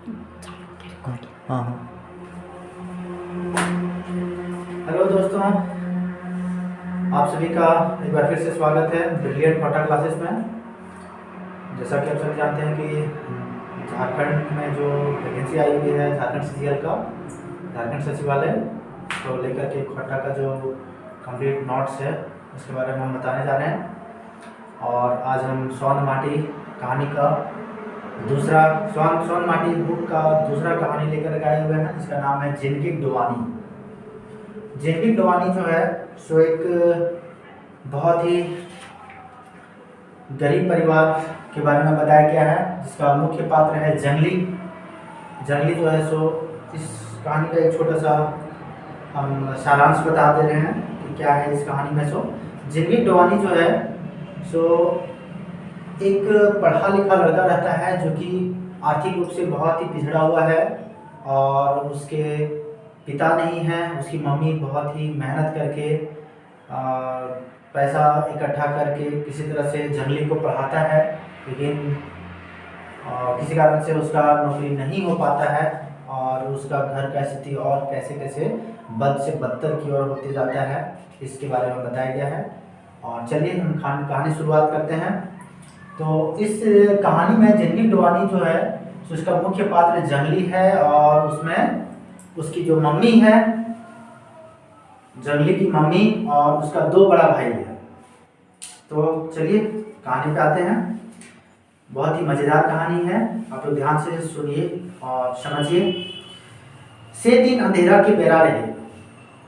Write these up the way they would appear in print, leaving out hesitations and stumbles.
हाँ हाँ। हेलो दोस्तों, आप सभी का एक बार फिर से स्वागत है ब्रिलियंट कोटा क्लासेस में। जैसा कि आप सभी जानते हैं कि झारखंड में जो वैकेंसी आई हुई है झारखंड सीजीएल का, झारखंड सचिवालय को लेकर के कोटा का जो कंप्लीट नोट्स है उसके बारे में हम बताने जा रहे हैं। और आज हम सोन माटी कहानी का दूसरा सोन माटी बुक का दूसरा कहानी लेकर के आए हुए हैं, जिसका नाम है जिंदगी डुबानी। जिंदगी डुबानी जो है सो एक बहुत ही गरीब परिवार के बारे में बताया गया है, जिसका मुख्य पात्र है जंगली। जंगली जो है सो इस कहानी का एक छोटा सा हम सारांश बता दे रहे हैं कि क्या है इस कहानी में। सो जिंदगी डुबानी जो है सो एक पढ़ा लिखा लड़का रहता है जो कि आर्थिक रूप से बहुत ही पिछड़ा हुआ है, और उसके पिता नहीं हैं। उसकी मम्मी बहुत ही मेहनत करके पैसा इकट्ठा करके किसी तरह से जंगली को पढ़ाता है, लेकिन किसी कारण से उसका नौकरी नहीं हो पाता है और उसका घर का स्थिति और कैसे कैसे बद से बदतर की ओर होते जाता है, इसके बारे में बताया गया है। और चलिए हम कहानी शुरुआत करते हैं। तो इस कहानी में जिंदगी डुबानी जो है तो उसका मुख्य पात्र जंगली है, और उसमें उसकी जो मम्मी है, जंगली की मम्मी और उसका दो बड़ा भाई है। तो चलिए कहानी पे आते हैं। बहुत ही मज़ेदार कहानी है, आप लोग ध्यान से सुनिए और समझिए। से दिन अंधेरा के बेरा रहे,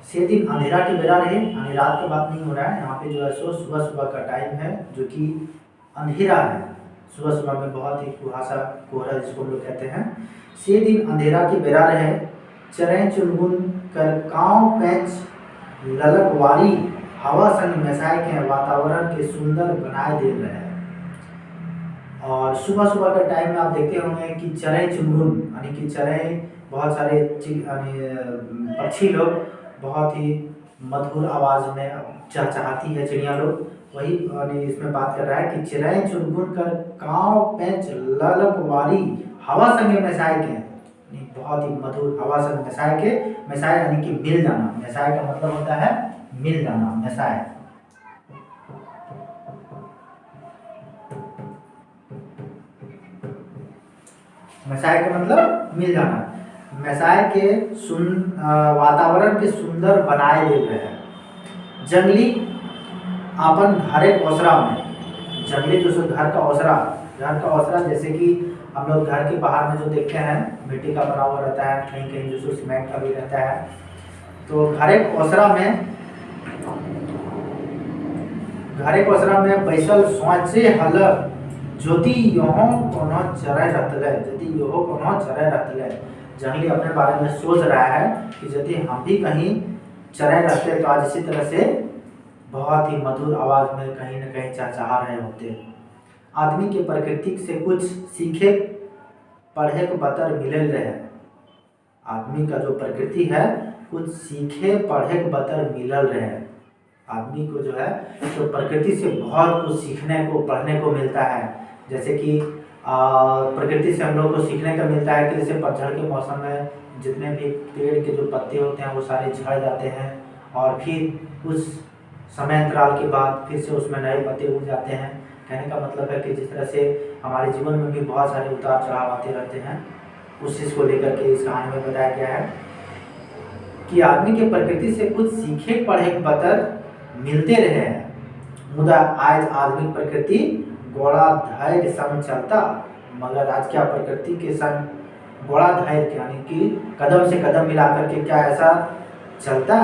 से दिन अंधेरा के बेरा रहे, यानी रात की बात नहीं हो रहा है यहाँ पे, जो है सो सुबह सुबह का टाइम है जो कि अंधेरा है। सुबह सुबह में बहुत ही कुहासा कोहरा जिसको हम लोग कहते हैं। से दिन अंधेरा के बेरा रहे, चरें चुनगुन कर काँव पैंच ललकवारी, हवा संग मिसाए के वातावरण के सुंदर बनाए दे रहे हैं। और सुबह सुबह के टाइम में आप देखते होंगे कि चरें चुनगुन यानी कि चरें, बहुत सारे पक्षी लोग बहुत ही मधुर आवाज़ में चहचहाती है चिड़िया लोग, वही इसमें बात कर रहा है कि चिड़ै चुनगुन कर काँव पैंच ललकवारी, हवा संगे मिसाए के, बहुत ही मधुर हवा संग मिसाए के। मिसाए यानी कि मिल जाना, मिसाए का मतलब होता है मिल जाना, मिसाए। मिसाए का मतलब मिल जाना। मिसाए के वातावरण के सुंदर बनाए दे रहे हैं। जंगली अपन घरे ओसरा में, जंगली जो घर का ओसरा, घर का ओसरा जैसे कि हम लोग घर के बाहर में जो देखते हैं मिट्टी का बना हुआ रहता है, कहीं कहीं जो सो सीमेंट का भी रहता है। तो घरे ओसरा में, घरे ओसरा में बैसल सोचे हल ज्योति योहो कोनो चरे रहतले, यदि योहो कोनो चरे रहतले। जंगली अपने बारे में सोच रहा है कि यदि हम भी कहीं चरे रहते तो आज इसी तरह से बहुत ही मधुर आवाज़ में कहीं न कहीं चहचहा रहे होते। आदमी के प्रकृति से कुछ सीखे पढ़े को बतर मिलल रहे। आदमी का जो प्रकृति है कुछ सीखे पढ़े को बतर मिलल रहे। आदमी को जो है तो प्रकृति से बहुत कुछ सीखने को पढ़ने को मिलता है। जैसे कि प्रकृति से हम लोग को सीखने का मिलता है कि जैसे पतझड़ के मौसम में जितने भी पेड़ के जो पत्ते होते हैं वो सारे झड़ जाते हैं, और फिर उस समय अंतराल के बाद फिर से उसमें नए पत्ते उग जाते हैं। कहने का मतलब है कि जिस तरह से हमारे जीवन में भी बहुत सारे उतार चढ़ाव आते रहते हैं, उस चीज़ को लेकर के इस कहानी में बताया गया है कि आदमी के प्रकृति से कुछ सीखे पढ़े बतर मिलते रहे हैं। मुदा आज आदमी प्रकृति गोड़ा धैर्य संग चलता, मगर आज क्या प्रकृति के संग गोड़ा धैर्य यानी कि कदम से कदम मिला करके क्या ऐसा चलता।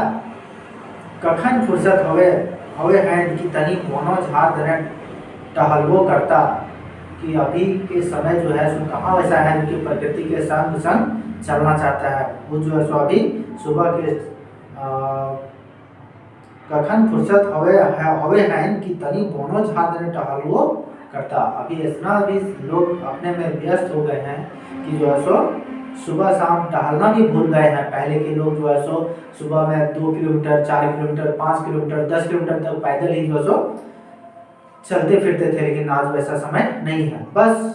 कखन फुर्सत हवे हैं कि तनी कोनो झाड़ धरे टहलबो करता, कि अभी के समय जो है सो कहाँ वैसा है कि प्रकृति के संग संग चलना चाहता है। वो जो है सो अभी सुबह के कखन फुर्सत हवे हैं कि तनी कोनो झाड़ धरे टहलबो करता। अभी इतना भी लोग अपने में व्यस्त हो गए हैं कि जो है सो सुबह शाम टहलना भी भूल गए हैं। पहले के लोग जो है सो सुबह में 2 किलोमीटर, 4 किलोमीटर, 5 किलोमीटर, 10 किलोमीटर तक पैदल ही जो है सो चलते फिरते थे, लेकिन आज वैसा समय नहीं है। बस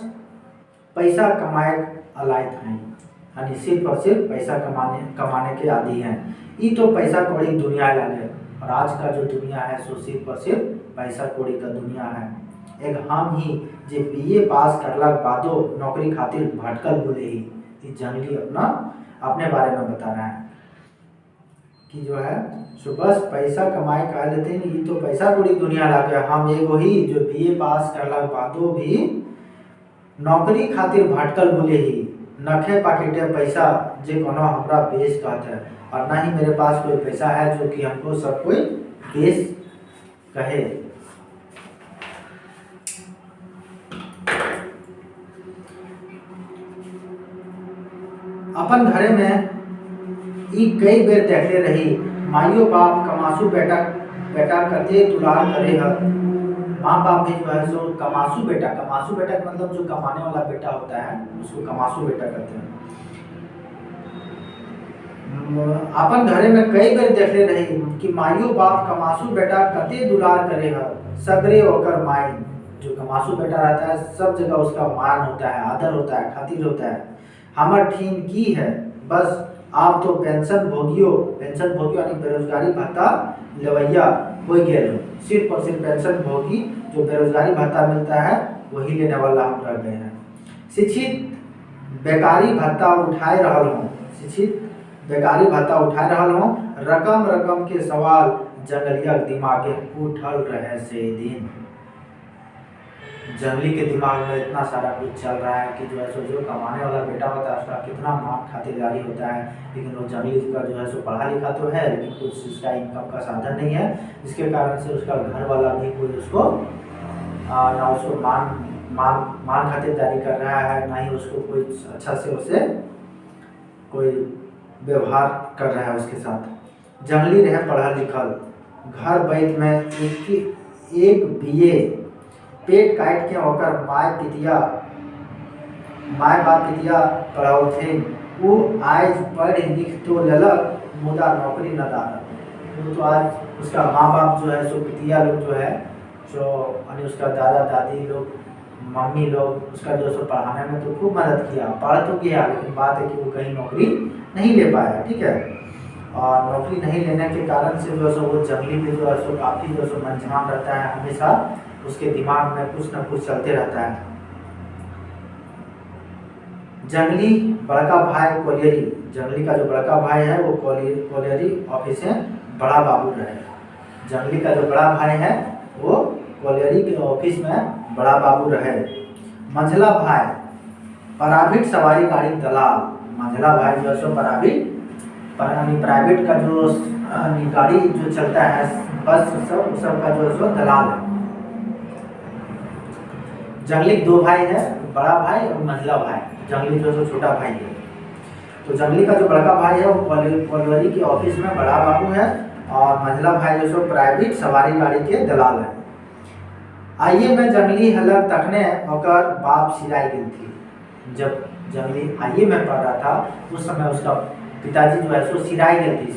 पैसा कमाए अलायत हैं, यानी सिर्फ और सिर्फ पैसा कमाने के आदी हैं। ये तो पैसा कौड़ी की दुनिया लागे, और आज का जो दुनिया है सो सिर्फ और सिर्फ पैसा कौड़ी का दुनिया है। एक हम ही जे बीए पास करला बादो नौकरी खातिर भटकल बोले ही, जंगली अपने बारे में बता रहा है कि जो है सो बस पैसा कमाए कह लेते हैं, ये तो पैसा कौड़ी दुनिया लागे। हम एगो ही जो बीए पास करला बादो भी नौकरी खातिर भटकल बोले ही, नखे पाकेटे पैसा जे कोनो हमरा बेच कहते हैं, और ना ही मेरे पास कोई पैसा है जो कि हमको सब कोई बेच कहे। अपन घरे में ई कई बेर देखले रही, माइयो बाप कमासू बेटा करते दुलार करे है। माँ बाप भी जो है सो कमासू बेटा का मतलब जो कमाने वाला बेटा होता है उसको कमासू बेटा कहते हैं। अपन घरे में कई बेर देखले रही कि माइयो बाप कमासू बेटा कते दुलार करे है, सगरे होकर माई। जो कमासू बेटा रहता है सब जगह उसका मान होता है, आदर होता है, खातिर होता है। हमर ठीन की है बस आप तो पेंशन भोगियो यानी बेरोजगारी भत्ता लेवैया हो गए, सिर्फ और सिर्फ पेंशन भोगी जो बेरोजगारी भत्ता मिलता है वही लेने वाला हम रह गए हैं। शिक्षित बेकारी भत्ता उठाए रहल हूँ, रकम के सवाल जंगलिया दिमागे उठल रहे से दिन। जंगली के दिमाग में इतना सारा कुछ चल रहा है कि जो है सो जो कमाने वाला बेटा होता है उसका कितना मान खातिरदारी होता है, लेकिन वो जंगली का जो है सो पढ़ा लिखा तो है लेकिन कुछ उसका इनकम का साधन नहीं है, जिसके कारण से उसका घर वाला भी कोई उसको ना उसको मान खातिरदारी कर रहा है, ना ही उसको कोई अच्छा से उसे कोई व्यवहार कर रहा है उसके साथ। जंगली रहे पढ़ा लिखल, घर बैठ में एक बीए पेट काट के होकर माय बाप पितिया पढ़ाउथिन, वो आज पढ़ लिख तो ललक मुदा नौकरी न दार। तो आज उसका माँ बाप जो है सो पितिया लोग जो है सो यानी उसका दादा दादी लोग मम्मी लोग उसका जो सो पढ़ाने में तो खूब मदद किया, पढ़ तो गया, लेकिन बात है कि वो कहीं नौकरी नहीं ले पाया। ठीक है, और नौकरी नहीं लेने के कारण से जो है सो वो जंगली पे जो है सो काफ़ी जो है सो मंझान रहता है, हमेशा उसके दिमाग में कुछ न कुछ चलते रहता है। जंगली बड़का भाई कोलियरी, जंगली का जो बड़का भाई है वो कोलियरी ऑफिस में बड़ा बाबू रहे। जंगली का जो बड़ा भाई है वो कोलियरी के ऑफिस में बड़ा बाबू रहे। मंझला भाई प्राइवेट सवारी गाड़ी दलाल, मंझला भाई जो है सो प्राइवेट का जो गाड़ी जो चलता है बस सब का जो है सो दलाल है। जंगली दो भाई है, बड़ा भाई और मंझला भाई। जंगली जो छोटा भाई है, तो जंगली का जो बड़का भाई है वो कोलियरी के ऑफिस में बड़ा बाबू है, और मंझला भाई जो सो प्राइवेट सवारी गाड़ी के दलाल है। आइए मैं जंगली हलक तकने और बाप सिराई गई थी। जब जंगली आइए में पढ़ रहा था उस समय उसका पिताजी जो है सो सिराई गई थी कि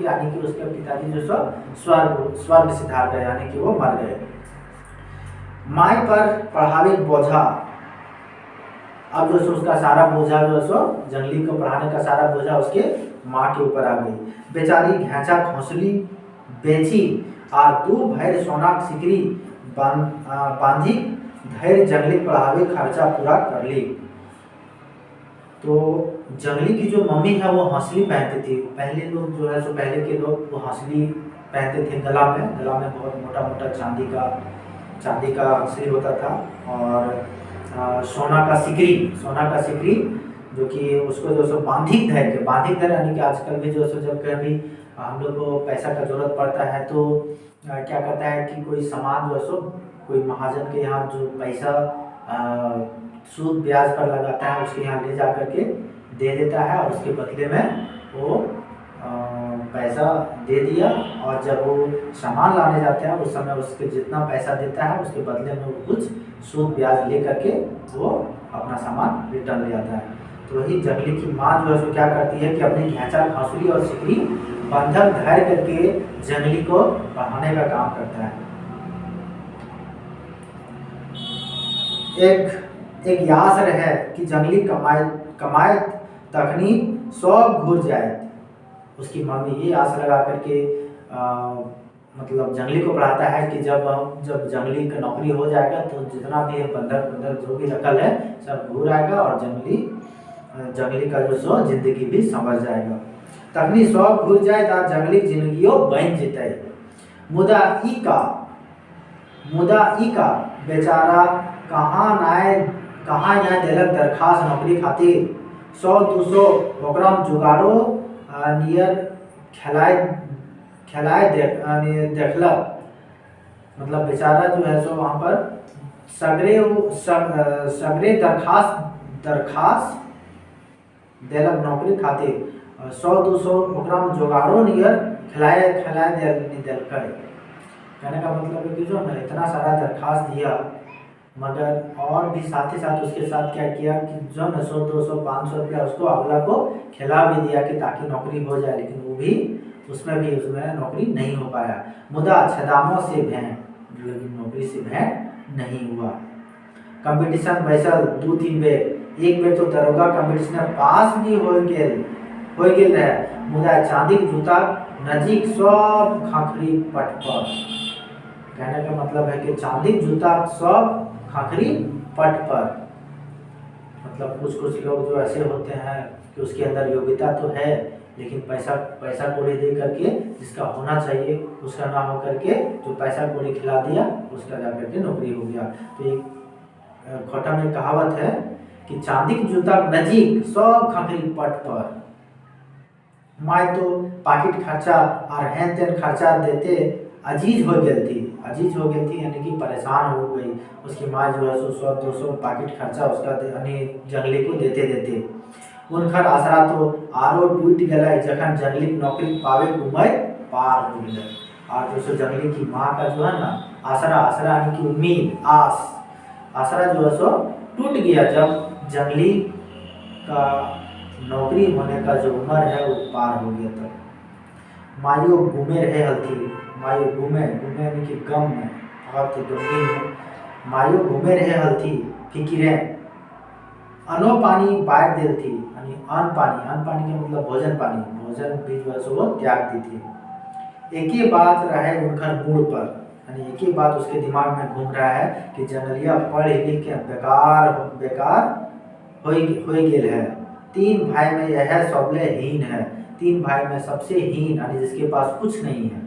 यानी कि उसके पिताजी जो सो स्वर्ग सिधार गए, यानी कि वो मर गए। माई पर पढ़ावे बोझा, अब जो सो उसका सारा बोझा जो है सो जंगली को पढ़ाने का सारा बोझा उसके माँ के ऊपर आ गई। बेचारी घेचा खोसली बेची और 2 भैर सोना सिकरी बांधी धैर्य जंगली पढ़ावे खर्चा पूरा कर ली। तो जंगली की जो मम्मी है वो हंसली पहनती थी। पहले लोग जो है सो पहले के लोग वो हंसली पहनते थे, गला में बहुत मोटा मोटा चांदी का हंसली होता था, और सोना का सिकरी जो कि उसको जो सो बांधिक धैर्य यानी कि आजकल भी जो सो जब कभी हम लोग को पैसा का जरूरत पड़ता है तो क्या करता है कि कोई सामान जो है सो कोई महाजन के यहाँ जो पैसा सूद ब्याज पर लगाता है उसके यहाँ ले जा करके दे देता है, और उसके बदले में वो पैसा दे दिया, और जब वो सामान लाने जाते हैं उस समय उसके जितना पैसा देता है उसके बदले में वो कुछ सूद ब्याज ले करके वो अपना सामान रिटर्न ले जाता है। तो वही जंगली की माँ जो है सो क्या करती है कि अपनी घेचा खांसुली और सिकरी बंधक धैर्य करके जंगली को पढ़ाने का काम करता है। एक एक यास रहे कि जंगली कमाए कमाए तखनी सब घूर जाए। उसकी मम्मी ये आस लगा करके मतलब जंगली को पढ़ाता है कि जब जंगली का नौकरी हो जाएगा तो जितना भी है बंदर बंदर जो भी रखल है सब घूर आएगा और जंगली का जो सो जिंदगी भी समझ जाएगा। तखनी सब घूर जाए तो जंगली जिंदगियों बन जेते। मुदा ई का बेचारा कहाँ ना देलक दरखास्त नौकरी खातिर। 100-200 ओकरा जुगाड़ो नियर खेलाए देखलक। मतलब बेचारा जो है सो वहाँ पर सगरे दरखास्त देलक नौकरी खातिर। 100-200 ओकरा जुगाड़ो नियर खेलाए देलक। कहने का मतलब है कि जो ना इतना सारा दरखास्त दिया मगर और भी साथ ही साथ उसके साथ क्या किया कि जो न 100-200-500 रुपया उसको अगला को खिला भी दिया कि ताकि नौकरी हो जाए, लेकिन वो भी उसमें नौकरी नहीं हो पाया। मुदा छदामों से भेंट लेकिन नौकरी से भेंट नहीं हुआ। कंपटीशन बैसल 2-3 बेर, एक बेर तो दरोगा कंपटीशन में पास भी हो गेल रहे। मुदा चांदी के जूता नजीक सब खाखरी पट पर। कहने का मतलब है कि चांदी के जूता सब खाखरी पट पर। मतलब कुछ लोग जो ऐसे होते हैं कि उसके अंदर योग्यता तो है लेकिन पैसा कौड़ी दे करके जिसका होना चाहिए उसका ना हो करके जो पैसा कौड़ी खिला दिया उसका जा करके नौकरी हो गया। तो एक खोटा में कहावत है कि चांदी के जूता नजीक सब खाखरी पट पर। माय तो पाकिट खर्चा और हेन तेन खर्चा देते अजीज हो गई थी यानी कि परेशान हो गई। उसकी माँ जो है 100-200 पाकिट खर्चा उसका जंगली को देते उनकर आसरा तो आरो टूट गया जखन जंगली नौकरी पावे उम्र पार हो गए। और जो सो जंगली की माँ का जो है ना आसरा यानी कि उम्मीद आसरा जो है सो टूट गया जब जंगली का नौकरी होने का जो उम्र है वो पार हो गया। तब मायो घूमे रहे हल्थी। मायो घूमे यानी कि गम में बहुत गंभीर में। मायो घूमे रहे हल्थी फिकिरे अनो पानी बांट देल थी यानी अन्न पानी का मतलब भोजन भी जो है सो वो त्याग दी थी। एक ही बात रहे उनका मूड पर यानी एक ही बात उसके दिमाग में घूम रहा है कि जंगलिया पढ़ लिख के बेकार हो गेल है। 3 भाई में यह सबले हीन है। 3 भाई में सबसे हीन यानी जिसके पास कुछ नहीं है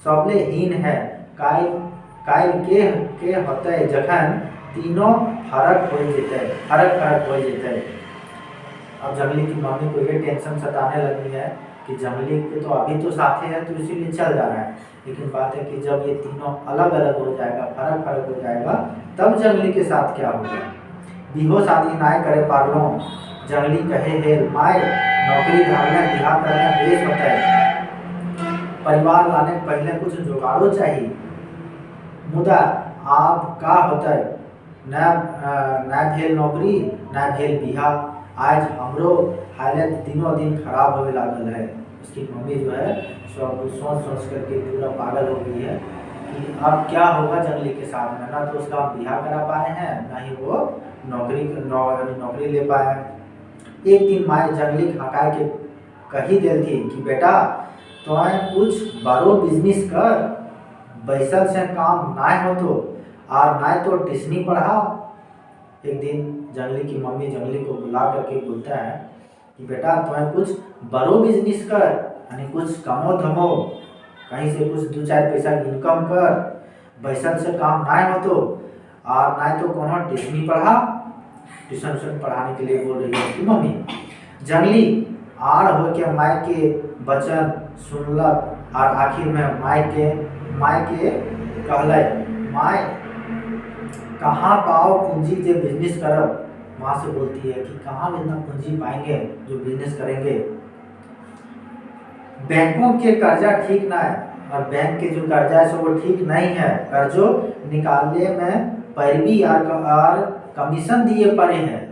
सबले हीन है। कायल के होते जखन तीनों फरक हो जेते। अब जंगली की मम्मी को ये टेंशन सताने लगी है कि जंगली के तो अभी तो साथे है तो इसीलिए चल जा रहा है, लेकिन बात है कि जब ये तीनों अलग अलग हो जाएगा फरक हो जाएगा तब जंगली के साथ क्या होगा। बिहो शादी नाय करे पारलो। जंगली कहे हे माय नौकरी धारने बिहा करने बेस होता है। परिवार लाने पहले कुछ जुगाड़ो चाहिए। मुदा आप का होता है ना भेल नौकरी ना भेल बिहा। आज हमरो हालत दिनों दिन खराब होने लागल है। उसकी मम्मी जो है सब सोच करके पूरा पागल हो गई है कि अब क्या होगा जंगली के साथ में। ना तो उसका बिहा करा पाए हैं ना ही वो नौकरी ले पाए। एक दिन माए जंगली हकाय के कही दिल थी कि बेटा तो कुछ बड़ो बिजनेस कर, बैसल से काम ना हो तो और ना तो टिस्नी पढ़ाओ। एक दिन जंगली की मम्मी जंगली को बुला करके बोलता है कि बेटा तुम्हें कुछ बड़ो बिजनेस कर यानी कुछ कमो धमो कहीं से कुछ 2-4 पैसा इनकम कर, बैसल से काम ना हो तो और ना तो कोनो टिस्नी पढ़ा। ट्यूशन पढ़ाने के लिए बोल रही है उसकी मम्मी। जंगली आड़ हो के माय के वचन सुनलक और आखिर में माय के कहले माय कहाँ पाओ पूंजी जो बिजनेस करब। माँ से बोलती है कि कहाँ इतना पूंजी पाएंगे जो बिजनेस करेंगे। बैंकों के कर्जा ठीक ना है और बैंक के जो कर्जा है सो वो ठीक नहीं है। कर्जो निकालने में पैरवी और कमीशन दिए पड़े हैं।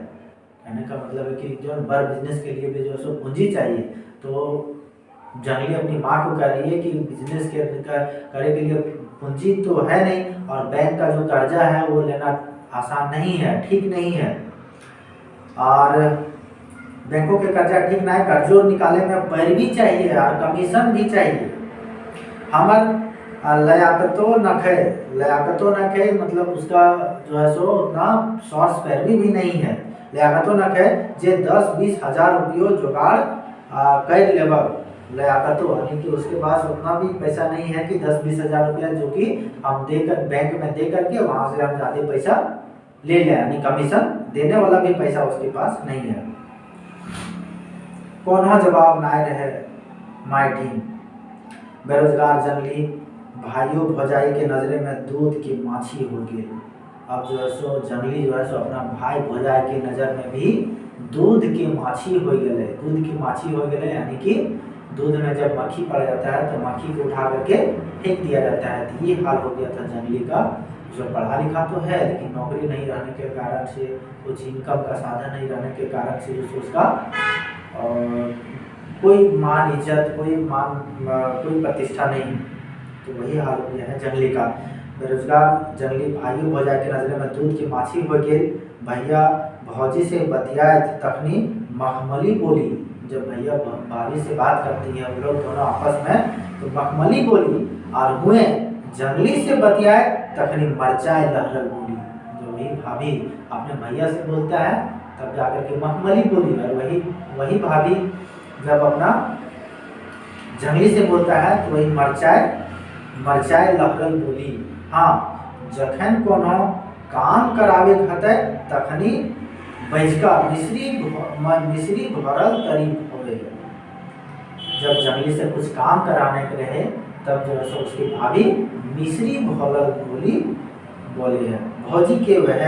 कहने का मतलब है कि जो बड़ बिजनेस के लिए भी जो सो पूंजी चाहिए। तो जंगली अपनी माँ को कह रही है कि बिजनेस करे के लिए पूंजी तो है नहीं और बैंक का जो कर्जा है वो लेना आसान नहीं है, ठीक नहीं है। और बैंकों के कर्जा ठीक ना है, कर्जों निकाले में पैरवी चाहिए और कमीशन भी चाहिए। हमर लयाकतो नखे मतलब उसका जो है सो उतना सोर्स पैरवी भी नहीं है। लयाकतो नखे जे 10-20 हजार रुपये जुगाड़ कर लेबक लयाकतो, यानी कि उसके पास उतना भी पैसा नहीं है कि 10-20 हजार रुपया जो कि हम देकर बैंक में दे करके वहाँ से हम ज़्यादा पैसा ले लें, यानी कमीशन देने वाला भी पैसा उसके पास नहीं है। कोनो जवाब ना रहे माय टीम। बेरोजगार जंगली भाइयों भौजाई के नजरे में दूध की माछी हो गई। अब जो है सो जंगली जो है सो अपना भाई भौजाई के नज़र में भी दूध की माछी हो गए। दूध की माछी हो गए यानी कि दूध में जब मक्खी पड़ जाता है तो मक्खी को उठा करके फेंक दिया जाता है। तो ये हाल हो गया था जंगली का। जो पढ़ा लिखा तो है लेकिन नौकरी नहीं रहने के कारण से, कुछ इनकम का साधन नहीं रहने के कारण से उसका कोई मान इज्जत, कोई प्रतिष्ठा नहीं। तो वही हाल हो गया है जंगली का। बेरोजगार जंगली भाइयों भौजाई के नजर में दूध की माछी हो गई। भैया भौजी से बतियाए तखनी मखमली बोली। जब भैया भाभी से बात करती है वो लोग दोनों आपस में तो मखमली बोली, और हुए जंगली से बतियाए तखनी मरचाए लहलल बोली। जो वही भाभी अपने भैया से बोलता है तब जाकर के मखमली बोली, और वही भाभी जब अपना जंगली से बोलता है तो वही मरचाए लहलल बोली। हाँ, जखन कोनो काम करावे खते तखनी बैजका मिश्री भरल तरीफ होवे। जब जंगली से कुछ काम कराने के रहे तब जो है उसकी भाभी मिश्री भरल बोली है। भौजी के वह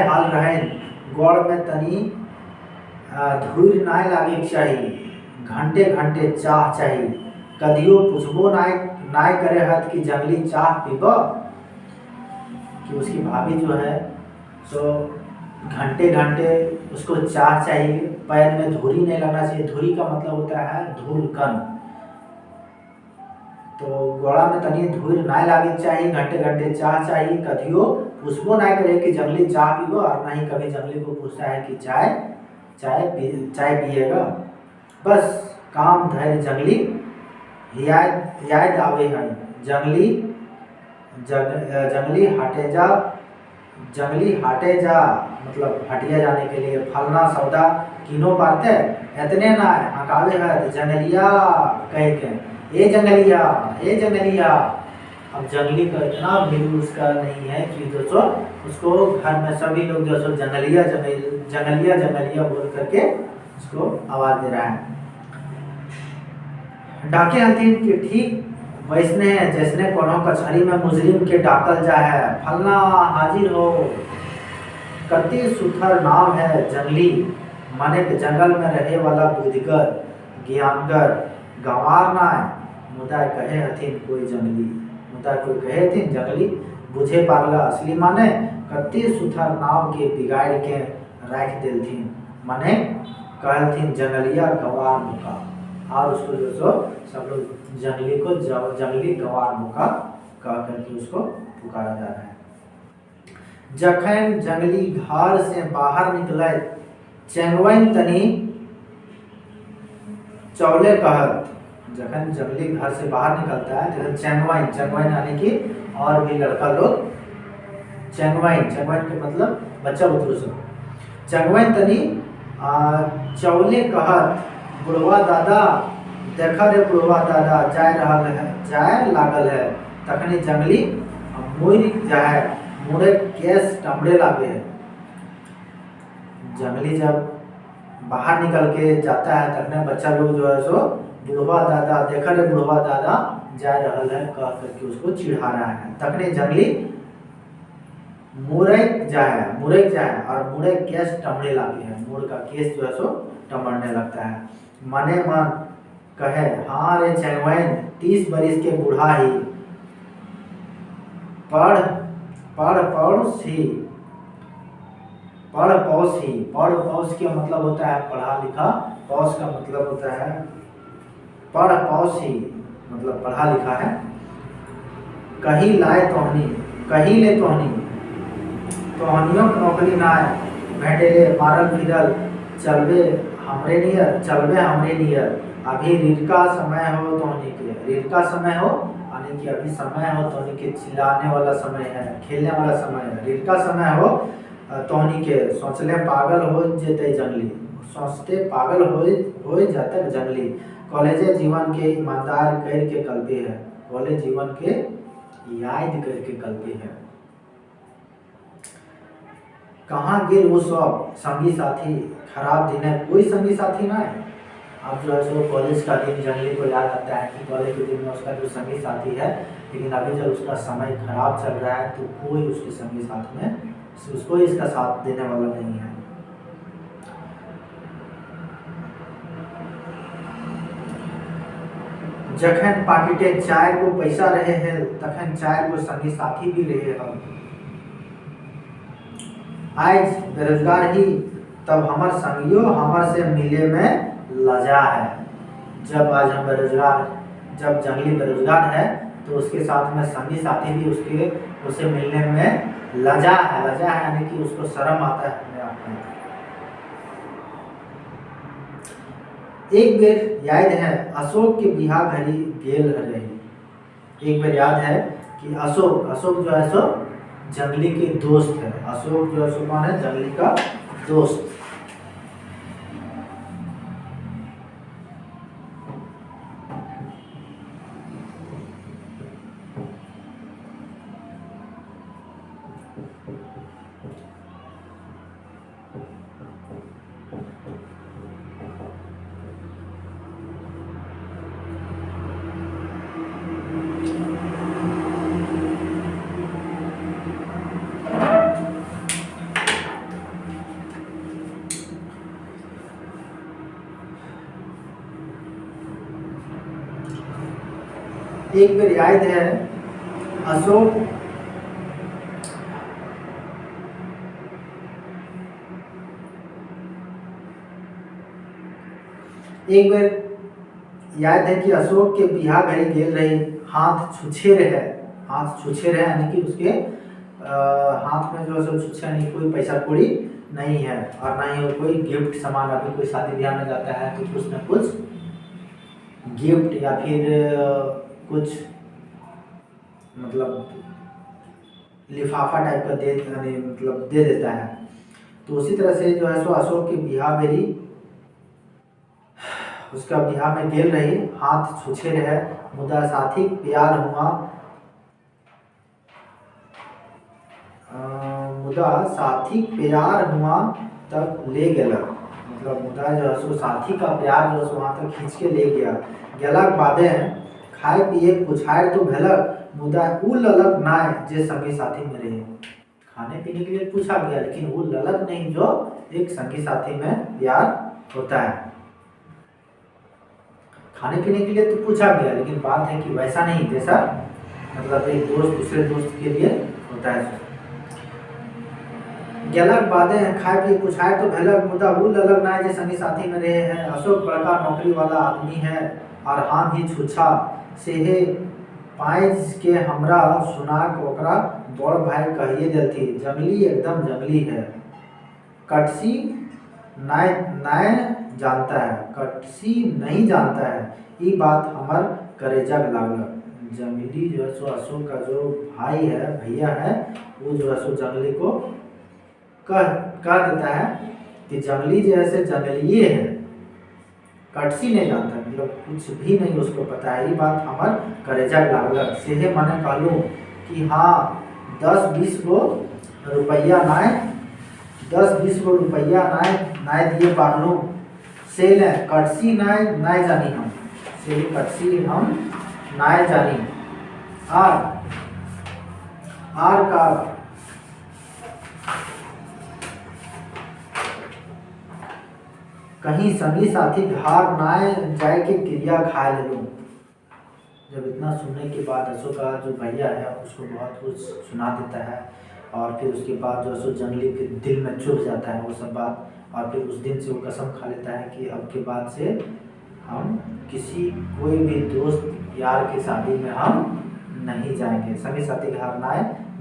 हाल रहे। गौड़ में तनी धूर नाय लागे चाहिए, घंटे चाह चाहिए। कदियो पूछबो नाय करे हत कि जंगली चाह पीब। कि उसकी भाभी जो है सो घंटे उसको चाह चाहिए। पैर में धूरी नहीं लगना चाहिए। धूरी का मतलब होता है धूल कण। तो गोड़ा में तनी धूल ना लागे चाहिए, घंटे चाह चाहिए। कदियो पूछबो ना करे कि जंगली चाह पीबो, और ना ही कभी जंगली को पूछता है कि चाय पिएगा। बस काम धैर्य जंगली याद आवे है। जंगली हटे जा मतलब हटिया जाने के लिए। फलना सौदा किनो पाते इतने ना हकावे है जंगलिया कह के, ए जंगलिया। अब जंगली का इतना भी उसका नहीं है कि दोस्तों उसको घर में सभी लोग जो सो जंगलिया बोल करके उसको आवाज दे रहा है। डाके हथिन कि ठीक वैसने जैसने कोनो कचहरी में मुजरिम के डाकल जा है। फलना हाजिर हो। कति सुथर नाम है जंगली, माने के जंगल में रहे वाला बुद्धगर ज्ञानगर। गंवार ना मुदा कहे हथिन कोई जंगली। मुदा कोई कहे हथिन जंगली बुझे पागला असली माने कति सुथर नाम के बिगाड़ के रख देलथिन। माने कहलथिन जंगलिया गंवार मुका। और उसको जो सो सब लोग जंगली को जंगली गंवार मुका कह करके उसको पुकारा जा रहा है। जखन जंगली घर से बाहर निकले चेंगवन तनी चौले कहत। जखन जंगली घर से बाहर निकलता है तो चेंगवन यानी कि और भी लड़का लोग चेंगवन के मतलब बच्चा बुतरू सब। चेंगवन तनी चौले कहत बुढ़वा दादा देखा रे बुढ़वा दादा जाए लागल है। तखनी जंगली मुड़े केस टमड़े लागे है। जंगली जब बाहर निकल के जाता है तखने बच्चा लोग जो है सो बुढ़वा दादा देखा रे बुढ़वा दादा जा रहल है कह करके उसको चिढ़ा रहा है। तखने जंगली मुड़क जाए और मुड़े केस टमड़े लागे है। मुड़ का केस जो है सो टमड़ने लगता है। मने मन कहे हाँ रे चैनवैन 30 बरिस के बूढ़ा ही पढ़ पौस के मतलब होता है पढ़ा लिखा। पौस का मतलब होता है पढ़ पौसी मतलब पढ़ा लिखा है। कही लाए तोहनी, कही ले तोहनी, तोहनियों नौकरी ना है, भेटेले मारल फिरल, चलबे हमरे नियर, चलबे हमरे नियर। अभी रीढ़ का समय हो तोहनी के, रीढ़ का समय हो यानी कि अभी समय हो तोहनी के, चिल्लाने वाला समय है, खेलने वाला समय है। रीढ़ का समय हो तोहनी के, सोचले पागल हो जेते जंगली, सोचते पागल हो जाते जंगली। कॉलेज जीवन के ईमानदार कर के कल्पे है, कॉलेज जीवन के याद करके कल्पे है। कहाँ गिर वो सब संगी साथी, खराब दिन है कोई संगी साथी ना है। अब जो है सो कॉलेज का दिन जंगली को याद आता है कि कॉलेज के दिन में उसका जो संगी साथी है, लेकिन अभी जब उसका समय खराब चल रहा है तो कोई उसके संगी साथ में उसको इसका साथ देने वाला नहीं है। जखन पाकिटे चाय को पैसा रहे हैं, तखन चाय को संगी साथी भी रहे हम। आज बेरोजगार ही तब हमार संगियो हमार से मिले में लजा है। जब आज हम बेरोजगार, जब जंगली बेरोजगार है तो उसके साथ में संगी साथी भी उसे मिलने में लजा है। लजा है यानी कि उसको शर्म आता है अपने आप में। एक बेर याद है अशोक के बिहा घड़ी गेल रही। एक बेर याद है कि अशोक जो है सो जंगली के दोस्त है। अशोक जो है सो कौन है, जंगली का दोस्त। एक बार याद है अशोक एक बार याद है कि अशोक के बिहा घड़ी गेल रही, हाथ छुछे रहे। हाथ छुछे रहे यानी कि उसके हाथ में जो है छुछे नहीं, कोई पैसा कौड़ी नहीं है और ना ही कोई गिफ्ट सामान। अभी कोई शादी ब्याह में जाता है तो कुछ न कुछ गिफ्ट या फिर कुछ मतलब लिफाफा टाइप का दे देता है। तो उसी तरह से जो है सो अशोक की बिहा बेरी उसका बिहा में गेल रही, हाथ छुछे रहे, मुदा साथी प्यार हुआ, मुदा साथी प्यार हुआ तक ले गया। मतलब मुदा जो है सो साथी का प्यार जो है सो वहाँ तक खींच के ले गया। गेलाक बादे खाए पिए पुछाए तो भेलक, मुदा उ ललक ना जे संगी साथी में रहे। खाने पीने के लिए पूछा गया लेकिन वो ललक नहीं जो एक संगी साथी में प्यार होता है। खाने पीने के लिए तो पूछा गया लेकिन बात है कि वैसा नहीं जैसा मतलब एक दोस्त दूसरे दोस्त के लिए होता है। गेलक बादे खाए पिए पुछाए तो भेलक, मुदा उ ललक ना जे संगी साथी में रहे हैं। अशोक बड़का नौकरी वाला आदमी है और हम ही छुछा सेहे पाइज के हमरा सुनाक ओकरा बड़ भाई कहिए देलथी। जंगली एकदम जंगली है, कटसी नाय जानता है, कटसी नहीं जानता है। ये बात हमार करेजा लागलक। जंगली जो है सो अशोक का जो भाई है, भैया है, वो जो है सो जंगली को कह देता है कि जंगली जैसे जंगलिए है, कटसी नहीं जानता, मतलब कुछ भी नहीं उसको पता है। ये बात हमार करेजा लागलक। सेहे मने कहलू कि हाँ 10-20 गो रुपया नाय 10-20 गो रुपया नाय दिए पारलू। से ले कटसी नाय जानी हम, से कटसी हम नाय जानी। आर का कहीं संगी साथी घर नाय जाए के क्रिया खा ले लूँ। जब इतना सुनने के बाद अशोक का जो भैया है उसको बहुत कुछ सुना देता है और फिर उसके बाद जो अशोक जंगली के दिल में चुभ जाता है वो सब बात। और फिर उस दिन से वो कसम खा लेता है कि अब के बाद से हम किसी कोई भी दोस्त यार की शादी में हम नहीं जाएंगे। संगी साथी घर ना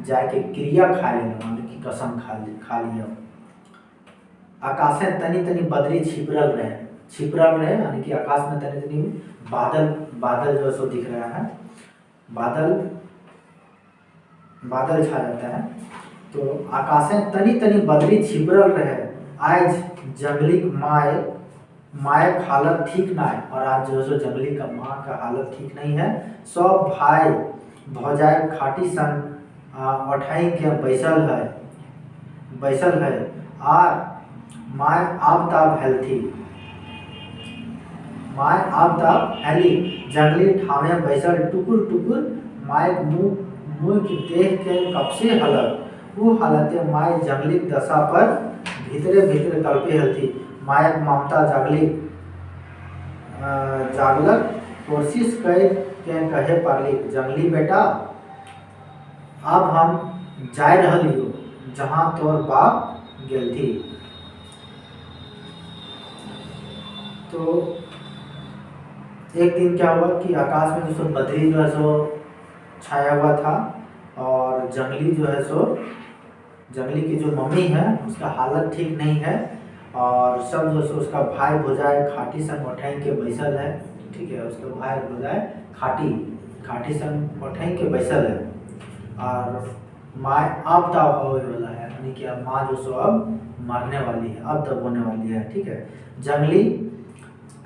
जाके क्रिया खा लेना की कसम खा लिया। आकाशे तनी तनी बदरी छिपरल रहे यानी कि आकाश में तनी तनी बादल जो सो दिख रहा है, बादल छा जाता है। तो आकाशे तनी तनी बदरी छिपरल रहे, आज जंगली माए हालत ठीक ना है। और आज जो सो जंगली का माँ का हालत ठीक नहीं है। सब भाई भौजाई खाटी सन अठाई के बैसल है और माय आब ताब हेली जंगली ठामे बैसल टुकुर माय मुँह की देख के कब से हलत वो हालते माय जंगली दशा पर भीतरे कल्पे हलती। माय ममता जागलक कोशिश कर के कहे पारली, जंगली बेटा अब हम जाय रहलियो जहाँ तोर बाप गेल थी। तो एक दिन क्या हुआ कि आकाश में जो सो बदरी जो है सो छाया हुआ था और जंगली की जो मम्मी है उसका हालत ठीक नहीं है और सब जो सो उसका भाई भौजाई खाटी संग उठाई के बैसल है। ठीक है, उसका भाई भौजाई खाटी संग उठाई के बैसल है और माँ अब तब होने वाला है, यानी कि अब माँ जो सो अब मरने वाली है, अब तब होने वाली है। ठीक है, जंगली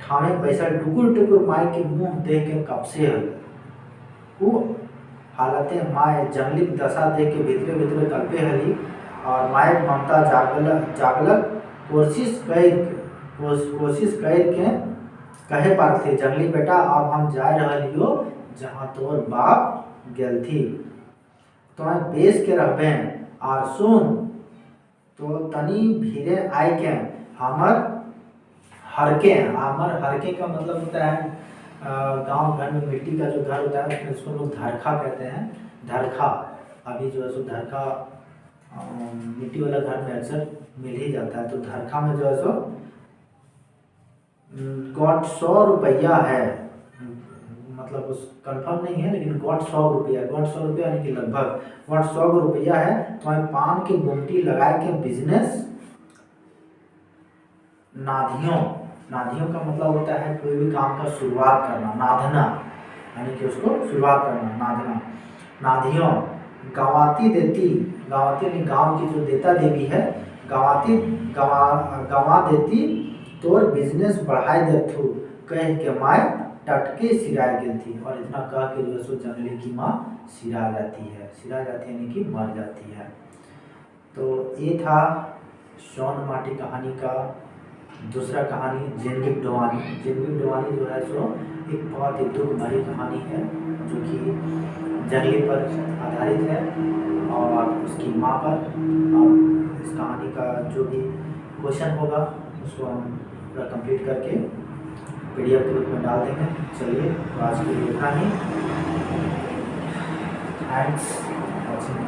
ठामे पैसा टुकुर माँ के मुंह देख के कब से वो हालते माँ जंगली दशा देख के भीतरे कल्पे हली और माँ ममता जागलक कोशिश कर के कहे पार थे, जंगली बेटा अब हम जा रहियो जहाँ तोर बाप गेल थी। तो बेच के रहबे और सुन तो तनी भीरे आए के हमर हरके का मतलब होता है गांव घर में मिट्टी का जो घर होता है उसमें उसको लोग धरखा कहते हैं। धरखा अभी जो है सो धरखा मिट्टी वाला घर में अक्सर मिल ही जाता है। तो धरखा में जो है सो गॉट 100 रुपया है, मतलब उस कंफर्म नहीं है लेकिन गॉट 100 रुपया यानी कि लगभग गॉट 100 रुपया है। तो मैं पान की गुमटी लगा के बिजनेस नाधियों का मतलब होता है कोई भी काम का शुरुआत करना, नाधना यानी कि उसको शुरुआत करना, नाधियों गवाती नहीं गांव की जो देता देवी है, गवा देती तोर बिजनेस बढ़ाई देथु कह के माय टटके सिराय गेल थी। और इतना कह के जो सो जंगली की माँ सिरा जाती है यानी कि मर जाती है। तो ये था सोन माटी कहानी का दूसरा कहानी जिंदगी डोवानी जो है सो एक बहुत ही दुख भरी कहानी है जो कि जंगली पर आधारित है और उसकी माँ पर। अब इस कहानी का जो भी क्वेश्चन होगा उसको हम पूरा कंप्लीट करके PDF के रूप में डाल देंगे। चलिए तो आज के लिए इतना ही। Thanks watching.